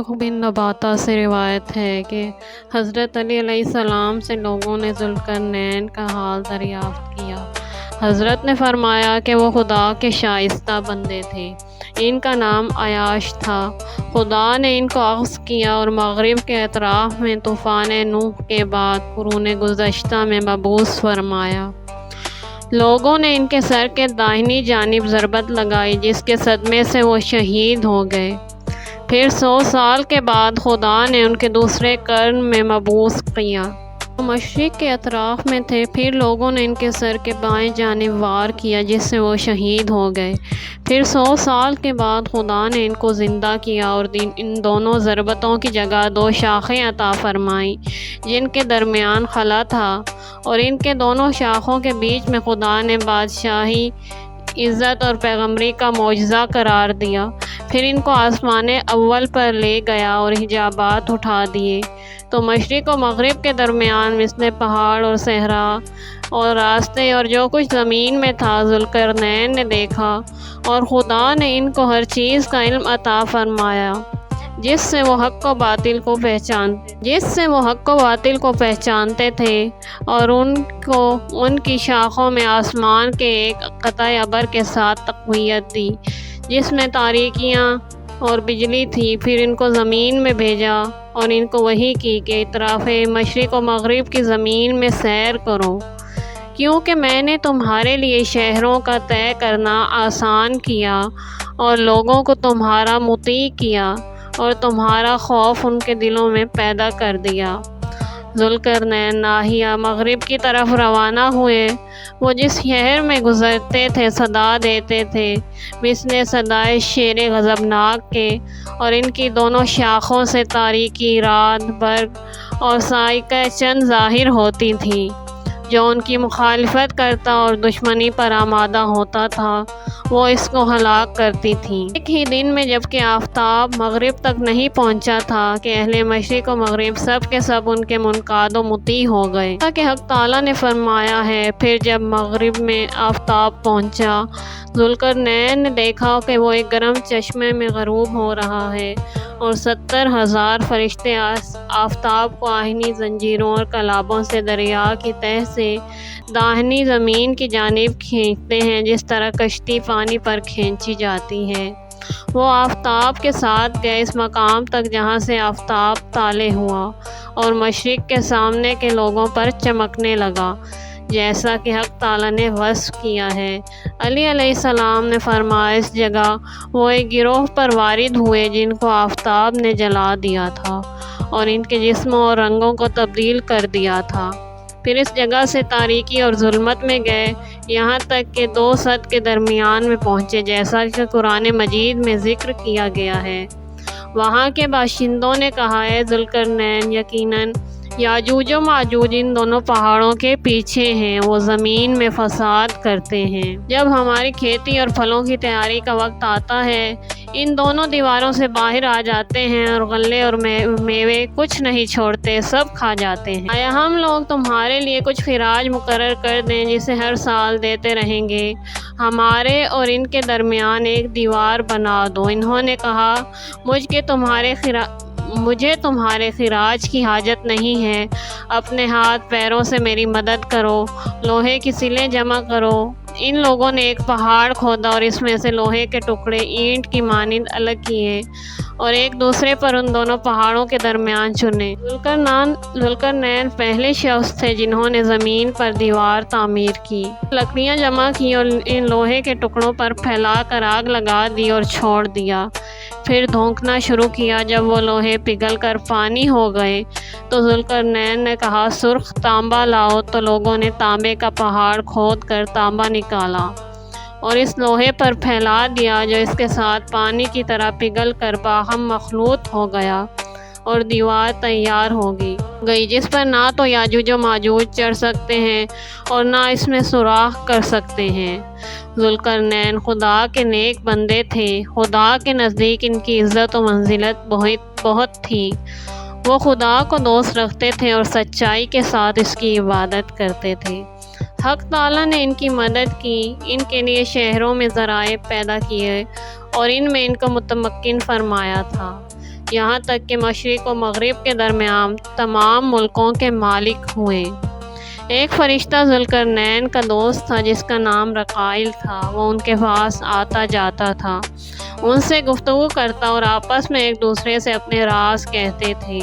بن نباتہ سے روایت ہے کہ حضرت علی علیہ السلام سے لوگوں نے ذوالقرنین کا حال دریافت کیا۔ حضرت نے فرمایا کہ وہ خدا کے شائستہ بندے تھے، ان کا نام عیاش تھا۔ خدا نے ان کو اخذ کیا اور مغرب کے اطراف میں طوفان نوح کے بعد قرون گزشتہ میں مبعوث فرمایا۔ لوگوں نے ان کے سر کے داہنی جانب ضربت لگائی، جس کے صدمے سے وہ شہید ہو گئے۔ پھر 100 سال کے بعد خدا نے ان کے دوسرے قرن میں مبعوث کیا۔ وہ مشرق کے اطراف میں تھے۔ پھر لوگوں نے ان کے سر کے بائیں جانب وار کیا، جس سے وہ شہید ہو گئے۔ پھر 100 سال کے بعد خدا نے ان کو زندہ کیا اور ان دونوں ضربتوں کی جگہ 2 شاخیں عطا فرمائیں، جن کے درمیان خلا تھا، اور ان کے دونوں شاخوں کے بیچ میں خدا نے بادشاہی، عزت اور پیغمبری کا معجزہ قرار دیا۔ پھر ان کو آسمان اول پر لے گیا اور حجابات اٹھا دیے، تو مشرق و مغرب کے درمیان مثل پہاڑ اور صحرا اور راستے اور جو کچھ زمین میں تھا ذوالقرنین نے دیکھا، اور خدا نے ان کو ہر چیز کا علم عطا فرمایا، جس سے وہ حق و باطل کو پہچانتے تھے، اور ان کو ان کی شاخوں میں آسمان کے ایک قطع ابر کے ساتھ تقویت دی، جس میں تاریکیاں اور بجلی تھی۔ پھر ان کو زمین میں بھیجا اور ان کو وحی کی کہ اطراف مشرق و مغرب کی زمین میں سیر کرو، کیونکہ میں نے تمہارے لیے شہروں کا طے کرنا آسان کیا اور لوگوں کو تمہارا مطیع کیا اور تمہارا خوف ان کے دلوں میں پیدا کر دیا۔ ذوالقرنین ناحیہ مغرب کی طرف روانہ ہوئے۔ وہ جس شہر میں گزرتے تھے صدا دیتے تھے، مثل صدائے شیر غضبناک کے، اور ان کی دونوں شاخوں سے تاریکی، رعد، برق اور صاعقہ چند ظاہر ہوتی تھی۔ جو ان کی مخالفت کرتا اور دشمنی پر آمادہ ہوتا تھا، وہ اس کو ہلاک کرتی تھیں۔ ایک ہی دن میں جبکہ آفتاب مغرب تک نہیں پہنچا تھا کہ اہل مشرق و مغرب سب کے سب ان کے منقاد و مطیع ہو گئے۔ جیسا کہ حق تعالیٰ نے فرمایا ہے، پھر جب مغرب میں آفتاب پہنچا، ذوالقرنین نے دیکھا کہ وہ ایک گرم چشمے میں غروب ہو رہا ہے، اور 70,000 فرشتے آفتاب کو آہنی زنجیروں اور کلابوں سے دریا کی تہہ سے داہنی زمین کی جانب کھینچتے ہیں، جس طرح کشتی پانی پر کھینچی جاتی ہے۔ وہ آفتاب کے ساتھ گئے اس مقام تک جہاں سے آفتاب طالع ہوا اور مشرق کے سامنے کے لوگوں پر چمکنے لگا، جیسا کہ حق تعالیٰ نے وصف کیا ہے۔ علی علیہ السلام نے فرمایا، اس جگہ وہ ایک گروہ پر وارد ہوئے جن کو آفتاب نے جلا دیا تھا اور ان کے جسموں اور رنگوں کو تبدیل کر دیا تھا۔ پھر اس جگہ سے تاریکی اور ظلمت میں گئے، یہاں تک کہ 2 سد کے درمیان میں پہنچے، جیسا کہ قرآن مجید میں ذکر کیا گیا ہے۔ وہاں کے باشندوں نے کہا، اے ذوالقرنین، یقیناً یاجوج و ماجوج ان دونوں پہاڑوں کے پیچھے ہیں، وہ زمین میں فساد کرتے ہیں۔ جب ہماری کھیتی اور پھلوں کی تیاری کا وقت آتا ہے، ان دونوں دیواروں سے باہر آ جاتے ہیں اور غلے اور میوے کچھ نہیں چھوڑتے، سب کھا جاتے ہیں۔ آیا ہم لوگ تمہارے لیے کچھ خراج مقرر کر دیں جسے ہر سال دیتے رہیں گے؟ ہمارے اور ان کے درمیان ایک دیوار بنا دو۔ انہوں نے کہا، مجھے تمہارے خراج کی حاجت نہیں ہے، اپنے ہاتھ پیروں سے میری مدد کرو، لوہے کی سلیں جمع کرو۔ ان لوگوں نے ایک پہاڑ کھودا اور اس میں سے لوہے کے ٹکڑے اینٹ کی مانند الگ کیے اور ایک دوسرے پر ان دونوں پہاڑوں کے درمیان چنے۔ ذوالقرنین پہلے شخص تھے جنہوں نے زمین پر دیوار تعمیر کی۔ لکڑیاں جمع کی اور ان لوہے کے ٹکڑوں پر پھیلا کر آگ لگا دی اور چھوڑ دیا۔ پھر دھونکنا شروع کیا۔ جب وہ لوہے پگھل کر پانی ہو گئے تو ذوالقرنین نے کہا، سرخ تانبا لاؤ۔ تو لوگوں نے تانبے کا پہاڑ کھود کر تانبا نکالا اور اس لوہے پر پھیلا دیا، جو اس کے ساتھ پانی کی طرح پگھل کر باہم مخلوط ہو گیا، اور دیوار تیار ہو گئی، جس پر نہ تو یاجوج و ماجوج چڑھ سکتے ہیں اور نہ اس میں سوراخ کر سکتے ہیں۔ ذوالقرنین خدا کے نیک بندے تھے۔ خدا کے نزدیک ان کی عزت و منزلت بہت تھی۔ وہ خدا کو دوست رکھتے تھے اور سچائی کے ساتھ اس کی عبادت کرتے تھے۔ حق تعالیٰ نے ان کی مدد کی، ان کے لیے شہروں میں ذرائع پیدا کیے اور ان میں ان کو متمکن فرمایا تھا۔ یہاں تک کہ مشرق و مغرب کے درمیان تمام ملکوں کے مالک ہوئے۔ ایک فرشتہ ذوالقرنین کا دوست تھا جس کا نام رقائل تھا۔ وہ ان کے پاس آتا جاتا تھا، ان سے گفتگو کرتا اور آپس میں ایک دوسرے سے اپنے راز کہتے تھے۔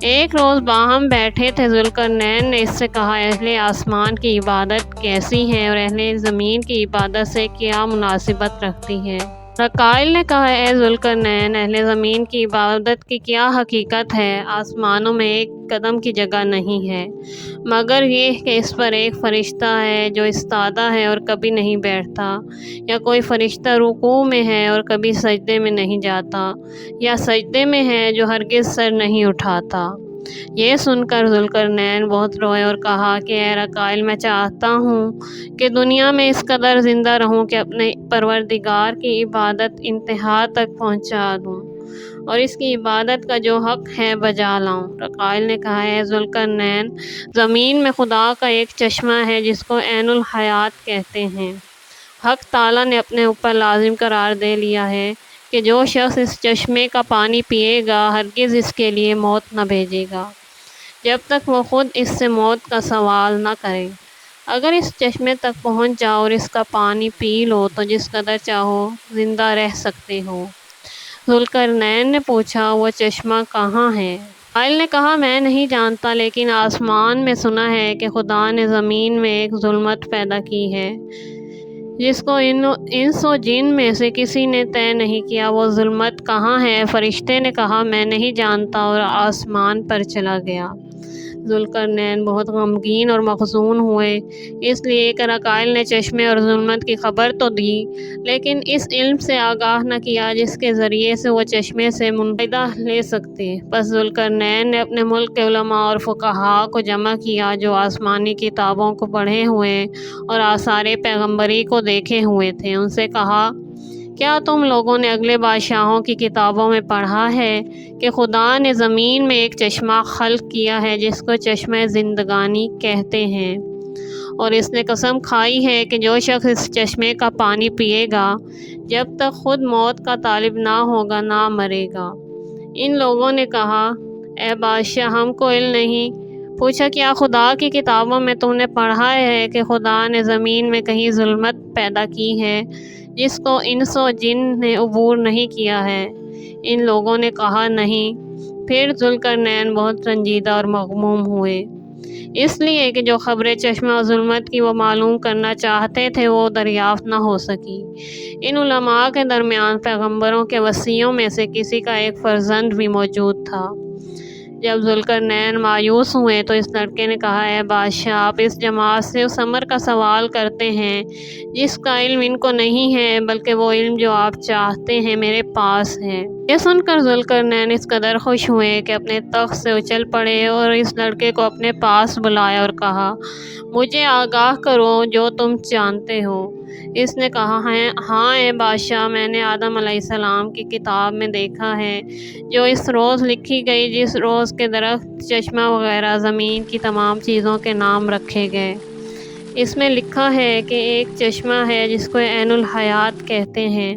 ایک روز باہم بیٹھے تھے، ذوالقرنین نے اس سے کہا، اہل آسمان کی عبادت کیسی ہے اور اہل زمین کی عبادت سے کیا مناسبت رکھتی ہے؟ رقائل نے کہا، اے ذوالقرنین، اہل زمین کی عبادت کی کیا حقیقت ہے؟ آسمانوں میں ایک قدم کی جگہ نہیں ہے مگر یہ کہ اس پر ایک فرشتہ ہے جو استادہ ہے اور کبھی نہیں بیٹھتا، یا کوئی فرشتہ رکوع میں ہے اور کبھی سجدے میں نہیں جاتا، یا سجدے میں ہے جو ہرگز سر نہیں اٹھاتا۔ یہ سن کر ذوالقرنین بہت روئے اور کہا کہ اے رقائل، میں چاہتا ہوں کہ دنیا میں اس قدر زندہ رہوں کہ اپنے پروردگار کی عبادت انتہا تک پہنچا دوں اور اس کی عبادت کا جو حق ہے بجا لاؤں۔ رقائل نے کہا، اے ذوالقرنین، زمین میں خدا کا ایک چشمہ ہے جس کو عین الحیات کہتے ہیں۔ حق تعالیٰ نے اپنے اوپر لازم قرار دے لیا ہے کہ جو شخص اس چشمے کا پانی پیے گا ہرگز اس کے لیے موت نہ بھیجے گا جب تک وہ خود اس سے موت کا سوال نہ کرے۔ اگر اس چشمے تک پہنچ جاؤ اور اس کا پانی پی لو تو جس قدر چاہو زندہ رہ سکتے ہو۔ ذوالقرنین نے پوچھا، وہ چشمہ کہاں ہے؟ رقائل نے کہا، میں نہیں جانتا، لیکن آسمان میں سنا ہے کہ خدا نے زمین میں ایک ظلمت پیدا کی ہے جس کو انس و جن میں سے کسی نے طے نہیں کیا۔ وہ ظلمت کہاں ہے؟ فرشتے نے کہا، میں نہیں جانتا، اور آسمان پر چلا گیا۔ ذوالقرنین بہت غمگین اور محزون ہوئے، اس لیے کہ رقائل نے چشمے اور ظلمت کی خبر تو دی لیکن اس علم سے آگاہ نہ کیا جس کے ذریعے سے وہ چشمے سے فائدہ لے سکتے۔ بس ذوالقرنین نے اپنے ملک کے علماء اور فقہاء کو جمع کیا جو آسمانی کتابوں کو پڑھے ہوئے اور آثار پیغمبری کو دیکھے ہوئے تھے۔ ان سے کہا، کیا تم لوگوں نے اگلے بادشاہوں کی کتابوں میں پڑھا ہے کہ خدا نے زمین میں ایک چشمہ خلق کیا ہے جس کو چشمہ زندگانی کہتے ہیں، اور اس نے قسم کھائی ہے کہ جو شخص اس چشمے کا پانی پیے گا جب تک خود موت کا طالب نہ ہوگا نہ مرے گا۔ ان لوگوں نے کہا، اے بادشاہ، ہم کو علم نہیں۔ پوچھا، کیا خدا کی کتابوں میں تم نے پڑھا ہے کہ خدا نے زمین میں کہیں ظلمت پیدا کی ہے جس کو انس و جن نے عبور نہیں کیا ہے؟ ان لوگوں نے کہا، نہیں۔ پھر ذوالقرنین بہت رنجیدہ اور مغموم ہوئے، اس لیے کہ جو خبریں چشمہ و ظلمت کی وہ معلوم کرنا چاہتے تھے وہ دریافت نہ ہو سکی۔ ان علماء کے درمیان پیغمبروں کے وصیوں میں سے کسی کا ایک فرزند بھی موجود تھا۔ جب ذوالقرنین مایوس ہوئے تو اس لڑکے نے کہا، اے بادشاہ، آپ اس جماعت سے اس امر کا سوال کرتے ہیں جس کا علم ان کو نہیں ہے، بلکہ وہ علم جو آپ چاہتے ہیں میرے پاس ہے۔ یہ سن کر ذوالقرنین اس قدر خوش ہوئے کہ اپنے تخت سے اچھل پڑے اور اس لڑکے کو اپنے پاس بلایا اور کہا، مجھے آگاہ کرو جو تم جانتے ہو۔ اس نے کہا، ہاں اے بادشاہ، میں نے آدم علیہ السلام کی کتاب میں دیکھا ہے جو اس روز لکھی گئی جس روز کے درخت، چشمہ وغیرہ، زمین کی تمام چیزوں کے نام رکھے گئے۔ اس میں لکھا ہے کہ ایک چشمہ ہے جس کو عین الحیات کہتے ہیں،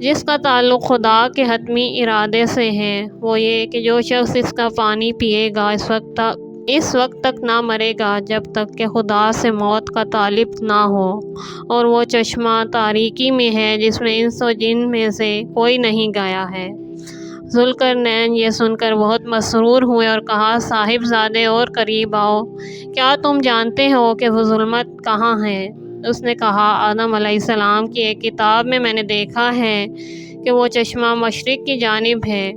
جس کا تعلق خدا کے حتمی ارادے سے ہے۔ وہ یہ کہ جو شخص اس کا پانی پیے گا اس وقت تک نہ مرے گا جب تک کہ خدا سے موت کا طالب نہ ہو، اور وہ چشمہ تاریکی میں ہے جس میں انس و جن میں سے کوئی نہیں گیا ہے۔ ذوالقرنین یہ سن کر بہت مسرور ہوئے اور کہا، صاحب زادے اور قریب آؤ، کیا تم جانتے ہو کہ وہ ظلمت کہاں ہے؟ اس نے کہا، آدم علیہ السلام کی ایک کتاب میں میں نے دیکھا ہے کہ وہ چشمہ مشرق کی جانب ہے۔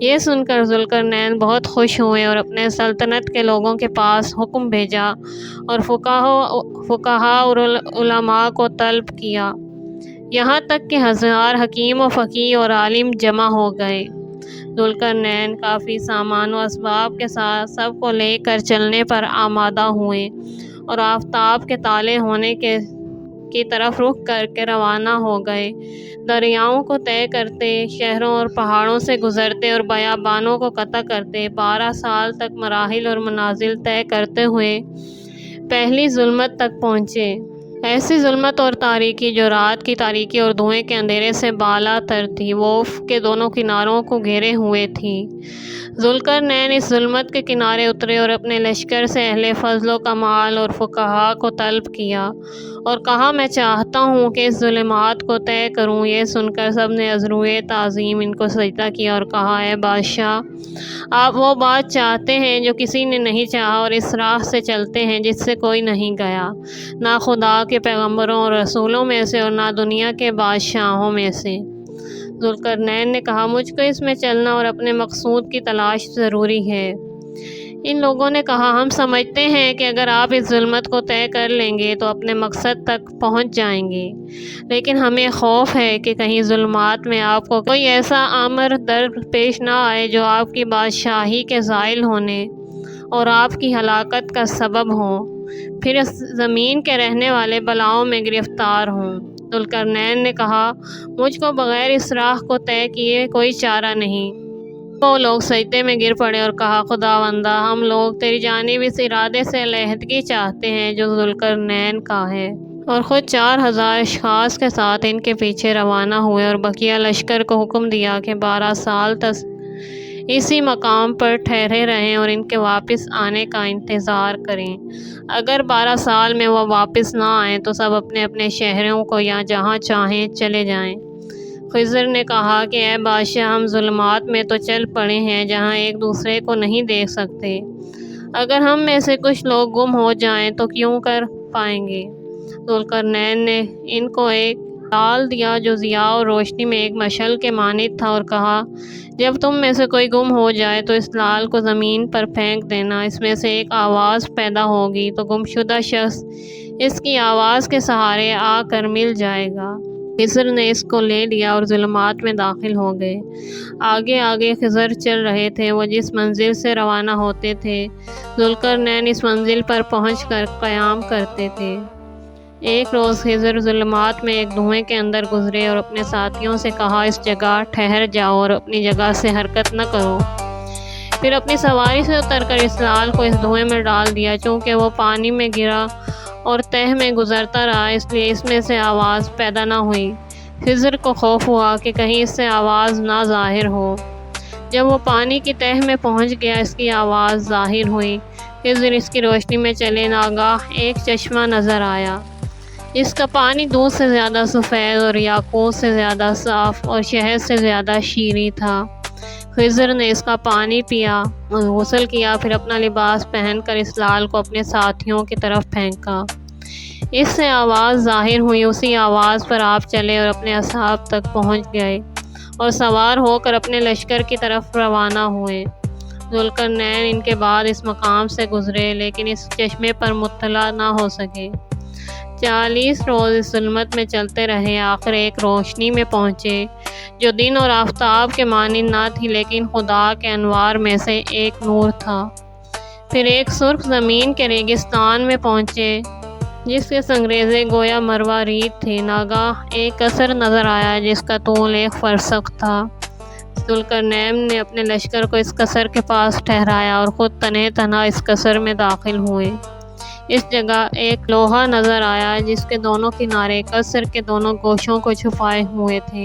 یہ سن کر ذوالقرنین بہت خوش ہوئے اور اپنے سلطنت کے لوگوں کے پاس حکم بھیجا اور فقہاء اور علماء کو طلب کیا، یہاں تک کہ 1000 حکیم و فقیہ اور عالم جمع ہو گئے۔ ذوالقرنین کافی سامان و اسباب کے ساتھ سب کو لے کر چلنے پر آمادہ ہوئے اور آفتاب کے طالع ہونے کی طرف رخ کر کے روانہ ہو گئے۔ دریاؤں کو طے کرتے، شہروں اور پہاڑوں سے گزرتے اور بیابانوں کو قطع کرتے 12 سال تک مراحل اور منازل طے کرتے ہوئے پہلی ظلمت تک پہنچے۔ ایسی ظلمت اور تاریکی جو رات کی تاریکی اور دھوئیں کے اندھیرے سے بالا تر تھی، وہ افق کے دونوں کناروں کو گھیرے ہوئے تھی۔ ذوالقرنین اس ظلمت کے کنارے اترے اور اپنے لشکر سے اہل فضل و کمال اور فقہا کو طلب کیا اور کہا، میں چاہتا ہوں کہ اس ظلمات کو طے کروں۔ یہ سن کر سب نے عذروئے تعظیم ان کو سجدہ کیا اور کہا، اے بادشاہ، آپ وہ بات چاہتے ہیں جو کسی نے نہیں چاہا اور اس راہ سے چلتے ہیں جس سے کوئی نہیں گیا، نہ خدا کے پیغمبروں اور رسولوں میں سے اور نہ دنیا کے بادشاہوں میں سے۔ ذوالقرنین نے کہا، مجھ کو اس میں چلنا اور اپنے مقصود کی تلاش ضروری ہے۔ ان لوگوں نے کہا، ہم سمجھتے ہیں کہ اگر آپ اس ظلمت کو طے کر لیں گے تو اپنے مقصد تک پہنچ جائیں گے، لیکن ہمیں خوف ہے کہ کہیں ظلمات میں آپ کو کوئی ایسا امر درپیش نہ آئے جو آپ کی بادشاہی کے زائل ہونے اور آپ کی ہلاکت کا سبب ہو، پھر اس زمین کے رہنے والے بلاؤں میں گرفتار ہوں۔ ذوالقرنین نے کہا، مجھ کو بغیر اس راہ کو طے کیے کوئی چارہ نہیں۔ وہ لوگ سجدے میں گر پڑے اور کہا، خداوندہ، ہم لوگ تیری جانب اس ارادے سے علیحدگی چاہتے ہیں جو ذوالقرنین کا ہے، اور خود 4000 اشخاص کے ساتھ ان کے پیچھے روانہ ہوئے اور بقیہ لشکر کو حکم دیا کہ 12 سال تک اسی مقام پر ٹھہرے رہیں اور ان کے واپس آنے کا انتظار کریں۔ اگر 12 سال میں وہ واپس نہ آئیں تو سب اپنے اپنے شہروں کو یا جہاں چاہیں چلے جائیں۔ خضر نے کہا کہ اے بادشاہ، ہم ظلمات میں تو چل پڑے ہیں جہاں ایک دوسرے کو نہیں دیکھ سکتے۔ اگر ہم میں سے کچھ لوگ گم ہو جائیں تو کیوں کر پائیں گے؟ ذوالقرنین نے ان کو ایک ڈال دیا جو ضیاء اور روشنی میں ایک مشعل کے مانند تھا اور کہا، جب تم میں سے کوئی گم ہو جائے تو اس ڈال کو زمین پر پھینک دینا، اس میں سے ایک آواز پیدا ہوگی تو گمشدہ شخص اس کی آواز کے سہارے آ کر مل جائے گا۔ خضر نے اس کو لے لیا اور ظلمات میں داخل ہو گئے۔ آگے آگے خضر چل رہے تھے۔ وہ جس منزل سے روانہ ہوتے تھے ذوالقرنین اس منزل پر پہنچ کر قیام کرتے تھے۔ ایک روز خضر ظلمات میں ایک دھوئیں کے اندر گزرے اور اپنے ساتھیوں سے کہا، اس جگہ ٹھہر جاؤ اور اپنی جگہ سے حرکت نہ کرو۔ پھر اپنی سواری سے اتر کر اس ڈال کو اس دھوئیں میں ڈال دیا۔ چونکہ وہ پانی میں گرا اور تہہ میں گزرتا رہا، اس لیے اس میں سے آواز پیدا نہ ہوئی۔ خضر کو خوف ہوا کہ کہیں اس سے آواز نہ ظاہر ہو۔ جب وہ پانی کی تہہ میں پہنچ گیا، اس کی آواز ظاہر ہوئی۔ خضر اس کی روشنی میں چلے، ناگاہ ایک چشمہ نظر آیا جس کا پانی دودھ سے زیادہ سفید اور یاقوت سے زیادہ صاف اور شہد سے زیادہ شیریں تھا۔ خضر نے اس کا پانی پیا اور غسل کیا، پھر اپنا لباس پہن کر اس ڈال کو اپنے ساتھیوں کی طرف پھینکا۔ اس سے آواز ظاہر ہوئی۔ اسی آواز پر آپ چلے اور اپنے اصحاب تک پہنچ گئے اور سوار ہو کر اپنے لشکر کی طرف روانہ ہوئے۔ ذوالقرنین ان کے بعد اس مقام سے گزرے لیکن اس چشمے پر مطلع نہ ہو سکے۔ 40 روز اس ظلمت میں چلتے رہے، آخر ایک روشنی میں پہنچے جو دن اور آفتاب کے مانند نہ تھی لیکن خدا کے انوار میں سے ایک نور تھا۔ پھر ایک سرخ زمین کے ریگستان میں پہنچے جس کے سنگریزے گویا مروہ ریت تھے۔ ناگاہ ایک قصر نظر آیا جس کا طول 1 فرسخ تھا۔ ذوالقرنین نے اپنے لشکر کو اس قصر کے پاس ٹھہرایا اور خود تنہا تنہا اس قصر میں داخل ہوئے۔ اس جگہ ایک لوہا نظر آیا جس کے دونوں کنارے قصر کے دونوں گوشوں کو چھپائے ہوئے تھے۔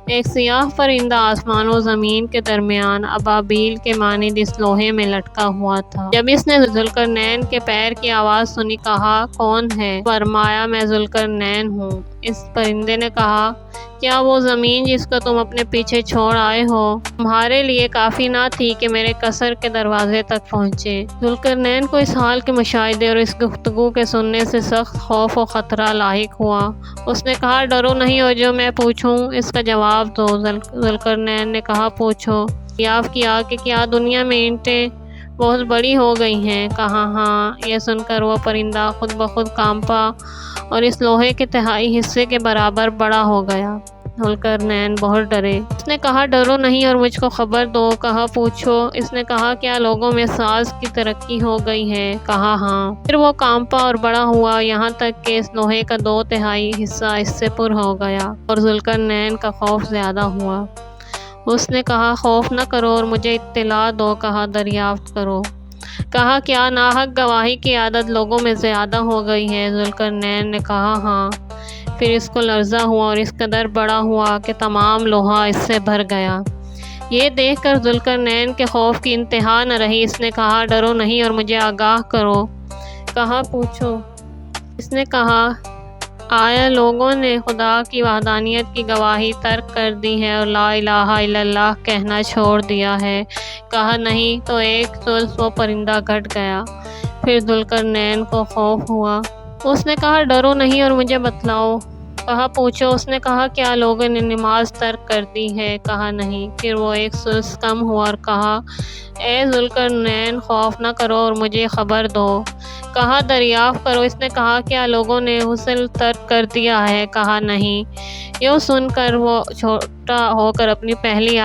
ایک سیاہ پرندہ آسمان و زمین کے درمیان ابابیل کے مانند اس لوہے میں لٹکا ہوا تھا۔ جب اس نے ذوالقرنین کے پیر کی آواز سنی، کہا، کون ہے؟ فرمایا، میں ذوالقرنین ہوں۔ اس پرندے نے کہا، کیا وہ زمین جس کو تم اپنے پیچھے چھوڑ آئے ہو تمہارے لیے کافی نہ تھی کہ میرے قصر کے دروازے تک پہنچے؟ ذوالقرنین کو اس حال کے مشاہدے اور اس گفتگو کے سننے سے سخت خوف و خطرہ لاحق ہوا۔ اس نے کہا، ڈرو نہیں، اور جو میں پوچھوں اس کا جواب دو۔ ذوالقرنین نے کہا، پوچھو۔ دریافت کیا کہ کیا دنیا میں اینٹیں بہت بڑی ہو گئی ہیں؟ کہا، ہاں۔ یہ سن کر وہ پرندہ خود بخود کانپا اور اس لوہے کے تہائی حصے کے برابر بڑا ہو گیا۔ ذوالقرنین بہت ڈرے۔ اس نے کہا، ڈرو نہیں اور مجھ کو خبر دو۔ کہا، پوچھو۔ اس نے کہا، کیا لوگوں میں ساز کی ترقی ہو گئی ہے؟ کہا، ہاں۔ پھر وہ کانپا اور بڑا ہوا یہاں تک کہ اس لوہے کا 2/3 حصہ اس سے پر ہو گیا اور ذوالقرنین کا خوف زیادہ ہوا۔ اس نے کہا، خوف نہ کرو اور مجھے اطلاع دو۔ کہا، دریافت کرو۔ کہا کیا ناحق گواہی کی عادت لوگوں میں زیادہ ہو گئی ہے؟ ذوالقرنین نے کہا ہاں۔ پھر اس کو لرزہ ہوا اور اس قدر بڑا ہوا کہ تمام لوہا اس سے بھر گیا۔ یہ دیکھ کر ذوالقرنین کے خوف کی انتہا نہ رہی۔ اس نے کہا ڈرو نہیں اور مجھے آگاہ کرو۔ کہا پوچھو۔ اس نے کہا آیا لوگوں نے خدا کی وحدانیت کی گواہی ترک کر دی ہے اور لا الہ الا اللہ کہنا چھوڑ دیا ہے؟ کہا نہیں۔ تو ایک سلس وہ پرندہ گھٹ گیا۔ پھر ذوالقرنین کو خوف ہوا۔ اس نے کہا ڈرو نہیں اور مجھے بتلاؤ۔ کہا پوچھو۔ اس نے کہا کیا لوگوں نے نماز ترک کر دی ہے؟ کہا نہیں۔ پھر وہ ایک سلس کم ہوا اور کہا اے ذوالقرنین خوف نہ کرو اور مجھے خبر دو۔ کہا دریافت کرو۔ اس نے کہا کیا لوگوں نے غسل ترک کر دیا ہے؟ کہا نہیں۔ یہ سن کر وہ چھوٹا ہو کر اپنی پہلی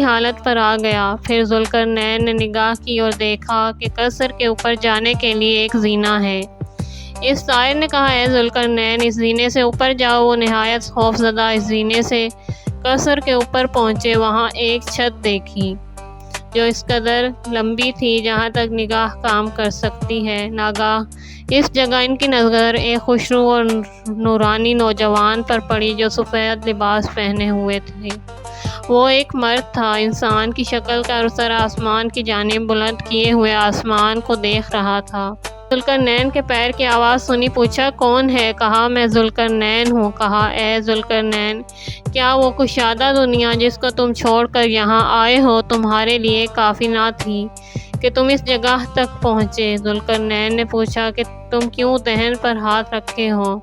حالت پر آ گیا۔ پھر ذوالقرنین نے نگاہ کی اور دیکھا کہ قصر کے اوپر جانے کے لیے ایک زینہ ہے۔ اس طائر نے کہا اے ذوالقرنین اس زینے سے اوپر جاؤ۔ وہ نہایت خوف زدہ اس زینے سے قصر کے اوپر پہنچے۔ وہاں ایک چھت دیکھی جو اس قدر لمبی تھی جہاں تک نگاہ کام کر سکتی ہے۔ ناگاہ اس جگہ ان کی نظر ایک خوشرو اور نورانی نوجوان پر پڑی جو سفید لباس پہنے ہوئے تھے۔ وہ ایک مرد تھا، انسان کی شکل کا، اور سر آسمان کی جانب بلند کیے ہوئے آسمان کو دیکھ رہا تھا۔ ذوالقرنین کے پیر کی آواز سنی۔ پوچھا کون ہے؟ کہا میں ذوالقرنین ہوں۔ کہا اے ذوالقرنین کیا وہ کشادہ دنیا جس کو تم چھوڑ کر یہاں آئے ہو تمہارے لیے کافی نہ تھی کہ تم اس جگہ تک پہنچے؟ ذوالقرنین نے پوچھا کہ تم کیوں دہن پر ہاتھ رکھے ہو؟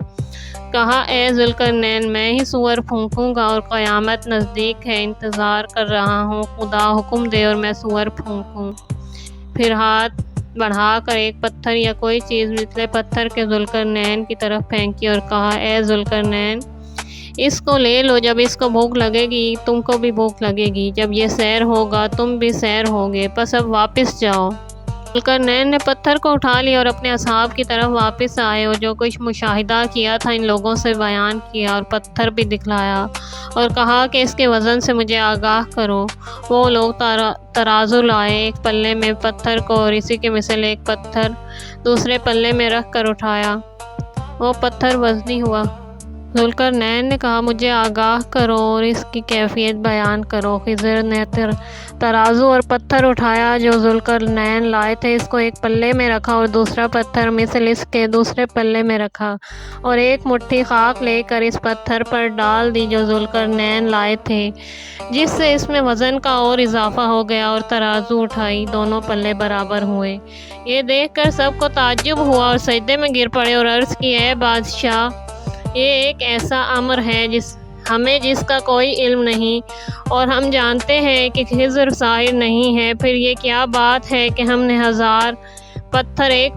کہا اے ذوالقرنین میں ہی سور پھونکوں گا اور قیامت نزدیک ہے، انتظار کر رہا ہوں خدا حکم دے اور میں سور پھونکوں۔ پھر ہاتھ بڑھا کر ایک پتھر یا کوئی چیز مثل پتھر کے ذوالقرنین کی طرف پھینکی اور کہا اے ذوالقرنین اس کو لے لو، جب اس کو بھوک لگے گی تم کو بھی بھوک لگے گی، جب یہ سیر ہوگا تم بھی سیر ہوگے، پس اب واپس جاؤ۔ ذوالقرنین نے پتھر کو اٹھا لیا اور اپنے اصحاب کی طرف واپس آئے اور جو کچھ مشاہدہ کیا تھا ان لوگوں سے بیان کیا اور پتھر بھی دکھلایا اور کہا کہ اس کے وزن سے مجھے آگاہ کرو۔ وہ لوگ ترازو لائے، ایک پلے میں پتھر کو اور اسی کے مثل ایک پتھر دوسرے پلے میں رکھ کر اٹھایا، وہ پتھر وزنی ہوا۔ ذوالقرنین نے کہا مجھے آگاہ کرو اور اس کی کیفیت بیان کرو۔ خضر نے ترازو اور پتھر اٹھایا جو ذوالقرنین لائے تھے، اس کو ایک پلے میں رکھا اور دوسرا پتھر مثل اس کے دوسرے پلے میں رکھا اور ایک مٹھی خاک لے کر اس پتھر پر ڈال دی جو ذوالقرنین لائے تھے، جس سے اس میں وزن کا اور اضافہ ہو گیا اور ترازو اٹھائی، دونوں پلے برابر ہوئے۔ یہ دیکھ کر سب کو تعجب ہوا اور سجدے میں گر پڑے اور عرض کی اے بادشاہ یہ ایک ایسا امر ہے جس کا کوئی علم نہیں اور ہم جانتے ہیں کہ خضر ساحر نہیں ہے، پھر یہ کیا بات ہے کہ ہم نے 1000 پتھر ایک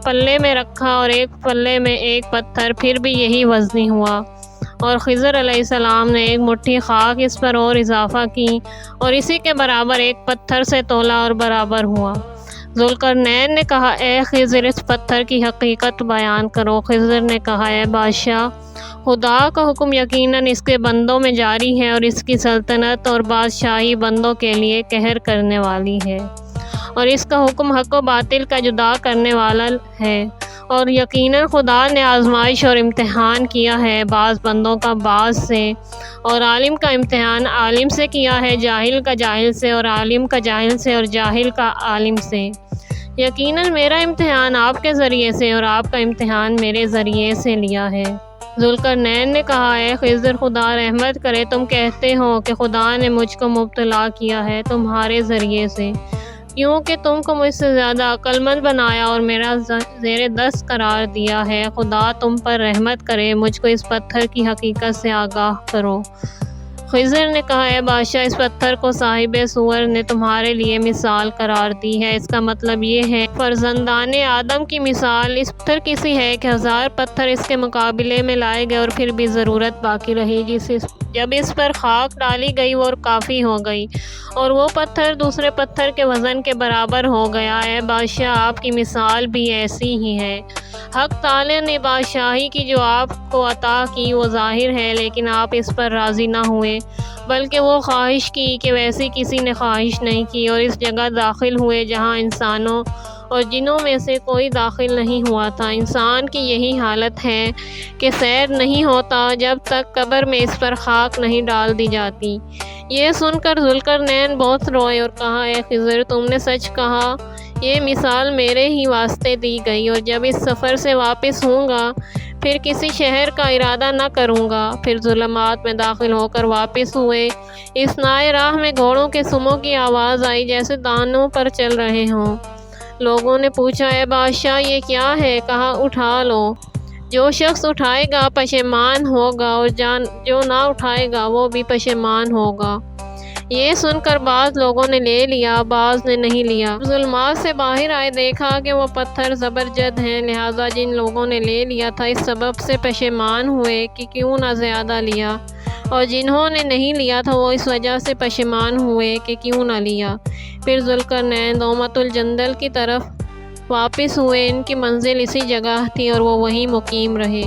پلے میں رکھا اور ایک پلے میں ایک پتھر، پھر بھی یہی وزنی ہوا، اور خضر علیہ السلام نے ایک مٹھی خاک اس پر اور اضافہ کی اور اسی کے برابر ایک پتھر سے تولا اور برابر ہوا۔ ذوالقرنین نے کہا اے خضر اس پتھر کی حقیقت بیان کرو۔ خضر نے کہا اے بادشاہ خدا کا حکم یقیناً اس کے بندوں میں جاری ہے اور اس کی سلطنت اور بادشاہی بندوں کے لیے قہر کرنے والی ہے اور اس کا حکم حق و باطل کا جدا کرنے والا ہے، اور یقیناً خدا نے آزمائش اور امتحان کیا ہے بعض بندوں کا بعض سے، اور عالم کا امتحان عالم سے کیا ہے، جاہل کا جاہل سے، اور عالم کا جاہل سے، اور جاہل کا عالم سے۔ یقیناً میرا امتحان آپ کے ذریعے سے اور آپ کا امتحان میرے ذریعے سے لیا ہے۔ ذوالقرنین نے کہا اے خضر خدا رحمت کرے، تم کہتے ہو کہ خدا نے مجھ کو مبتلا کیا ہے تمہارے ذریعے سے، کیونکہ تم کو مجھ سے زیادہ عقل مند بنایا اور میرا زیر دست قرار دیا ہے، خدا تم پر رحمت کرے، مجھ کو اس پتھر کی حقیقت سے آگاہ کرو۔ خضر نے کہا اے بادشاہ اس پتھر کو صاحب سور نے تمہارے لیے مثال قرار دی ہے، اس کا مطلب یہ ہے فرزندان آدم کی مثال اس پتھر کی سی ہے کہ 1000 پتھر اس کے مقابلے میں لائے گئے اور پھر بھی ضرورت باقی رہی، جب اس پر خاک ڈالی گئی وہ کافی ہو گئی اور وہ پتھر دوسرے پتھر کے وزن کے برابر ہو گیا۔ اے بادشاہ آپ کی مثال بھی ایسی ہی ہے۔ حق تعالی نے بادشاہی کی جو آپ کو عطا کی وہ ظاہر ہے، لیکن آپ اس پر راضی نہ ہوئے بلکہ وہ خواہش کی کہ ویسی کسی نے خواہش نہیں کی، اور اس جگہ داخل ہوئے جہاں انسانوں اور جنوں میں سے کوئی داخل نہیں ہوا تھا۔ انسان کی یہی حالت ہے کہ سیر نہیں ہوتا جب تک قبر میں اس پر خاک نہیں ڈال دی جاتی۔ یہ سن کر ذوالقرنین بہت روئے اور کہا، اے خضر، تم نے سچ کہا، یہ مثال میرے ہی واسطے دی گئی، اور جب اس سفر سے واپس ہوں گا پھر کسی شہر کا ارادہ نہ کروں گا۔ پھر ظلمات میں داخل ہو کر واپس ہوئے۔ اثنائے راہ میں گھوڑوں کے سموں کی آواز آئی جیسے دانوں پر چل رہے ہوں۔ لوگوں نے پوچھا، اے بادشاہ، یہ کیا ہے؟ کہا، اٹھا لو، جو شخص اٹھائے گا پشیمان ہوگا، اور جو نہ اٹھائے گا وہ بھی پشیمان ہوگا۔ یہ سن کر بعض لوگوں نے لے لیا، بعض نے نہیں لیا۔ ظلمات سے باہر آئے دیکھا کہ وہ پتھر زبرجد ہیں، لہٰذا جن لوگوں نے لے لیا تھا اس سبب سے پشیمان ہوئے کہ کیوں نہ زیادہ لیا، اور جنہوں نے نہیں لیا تھا وہ اس وجہ سے پشیمان ہوئے کہ کیوں نہ لیا۔ پھر ذوالقرنین دومت الجندل کی طرف واپس ہوئے۔ ان کی منزل اسی جگہ تھی اور وہ وہیں مقیم رہے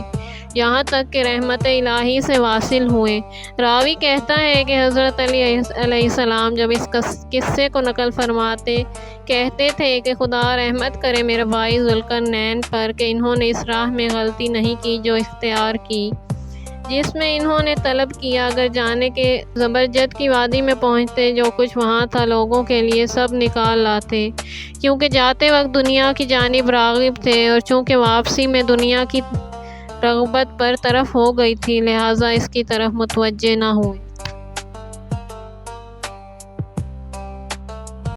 یہاں تک کہ رحمت الہی سے واصل ہوئے۔ راوی کہتا ہے کہ حضرت علی علیہ السلام جب اس قصے کو نقل فرماتے کہتے تھے کہ خدا رحمت کرے میرے بھائی ذوالقرنین پر کہ انہوں نے اس راہ میں غلطی نہیں کی جو اختیار کی، جس میں انہوں نے طلب کیا اگر جانے کے زبرجد کی وادی میں پہنچتے، جو کچھ وہاں تھا لوگوں کے لیے سب نکال لاتے، کیونکہ جاتے وقت دنیا کی جانب راغب تھے، اور چونکہ واپسی میں دنیا کی رغبت برطرف ہو گئی تھی لہٰذا اس کی طرف متوجہ نہ ہوئے۔